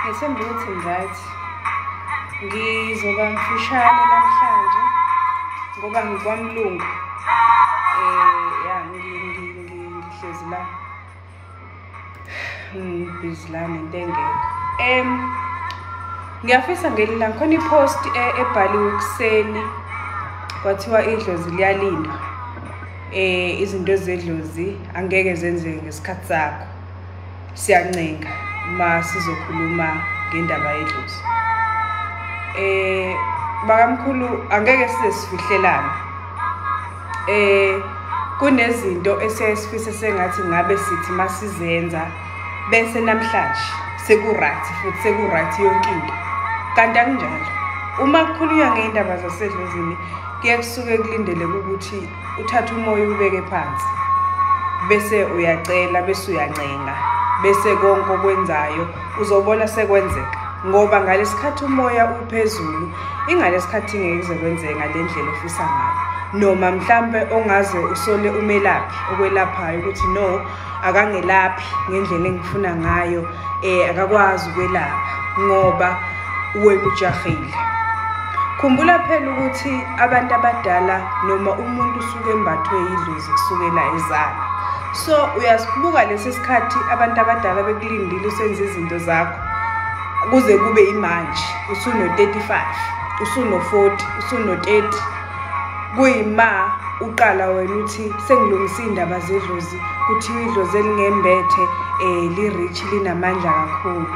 Ngithemba ukuthi right. Ngizoba mfishane namhlanje ngoba ngikwamlungu. Ya ngihlezi la. Busy la nento engekho. Ngiyafisa ngelilanga khona ipost ebhaliwe kuseni kwathiwa idlozi liyalindwa. Izinto ezedlozi angeke zenzeke ngesikhathi sakho. Siyancenga uma sizokhuluma ngendaba yedlozi. Bakamkhulu angeke size sifihlelana. Kunezinto esiyasifisa sengathi ngabe sithi masizenza bese namhlanje sekuright futhi sekuright yonke into. Kanti akunjalo. Uma kukhulunywa ngeindaba zasedlozini kusuke kulindele ukuthi uthathe umoya ubeke phansi. Bese uyacela bese uyancenga. Bese konke okwenzayo uzobona sekwenzeka ngoba ngalesikhathi umoya uphezulu ingalesikhathi ngeke kwenzeka ngalendlela ofisa ngayo noma mhlambe ongaze usole umelaphi okwelaphayo ukuthi no akangelaphi ngendlela engifuna ngayo akakwazi ukwelapha ngoba wena ujahile. Khumbula phela ukuthi abantu abadala noma umuntu usuke embathwe idlozi kusukela ezalo. So uyasibuka lesi sikhathi abantu abadala bekulindile usenze izinto zakho kuze kube imanje usuno 35 usuno 40 usuno 30 kuyima uqala wena uthi sengilungisa indaba zedlozi kuthiwa idlozi elingembethe li rich linamandla kakhulu.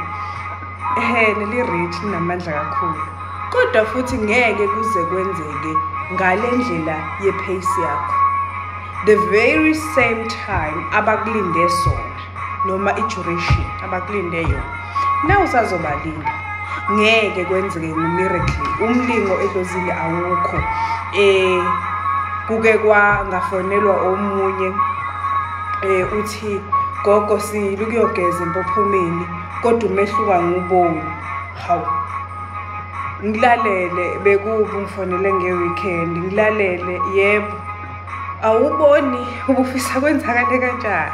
Li rich linamandla kakhulu. Kodwa futhi ngeke kuze kwenzeke ngalendlela yepace yakho. The very same time abakulinde sona noma iduration abakulinde yona na usazobalinda ngeke kwenzeke miracle. Umlingo edlozini awukho. Kuke kwangafonelwa omunye uthi gogo silukuyogeza empophomeni kodwa umehluka nguboni. Hawu ngilalele bekuba ngifonele ngeweekend ngilalele yebo awuboni ubufisa kwenzakale kanjani.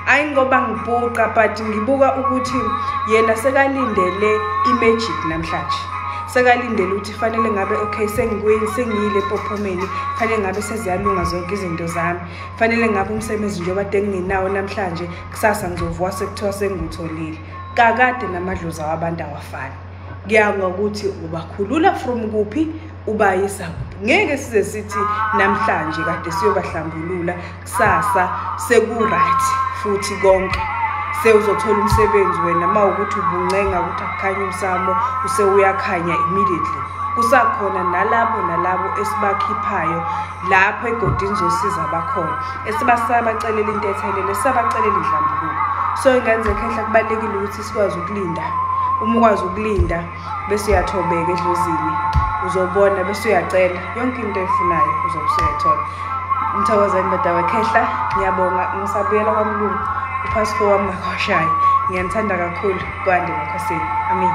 Hayi ngoba ngibhuqa but ngibuka ukuthi yena sekalindele imagic namhlanje. Sekalindele ukuthi fanele ngabe okay sengiyile empophomeni fanele ngabe seziyalunga zonke izinto zami. Fanele ngabe umsebenzi njengoba nginawo namhlanje kusasa ngizovuka sekuthiwa sengitholile. Kakade namadlozi wabantu awafani. Ngiyanga ukuthi ubakhulula from kuphi ubayisa kuphi. Ngeke size sithi namhlanje kade siyobahlambulula kusasa sekuright futhi konke sewuzothola umsebenzi wena mawukuthi ubuncenga ukuthi akukhanya umsamo usewuyakhanya immediately. Kusakhona nalabo esibakhiphayo lapho egodini zosiza abakhona esibasabacelela into ethelele sabacelela idlambuluko. So ingenzeka ehle kubalekile ukuthi sikwazi ukulinda. Uma ukwazi ukulinda bese uyathobeka edlozini uzobona bese uyacela yonke into efunayo uzobusuyathola. Mthokozeni badawa khehla ngiyabonga ngisabuyela kwamlungu uphasipho wami makhoshayi. Ngiyanthanda kakhulu kwande makhosini. Amen.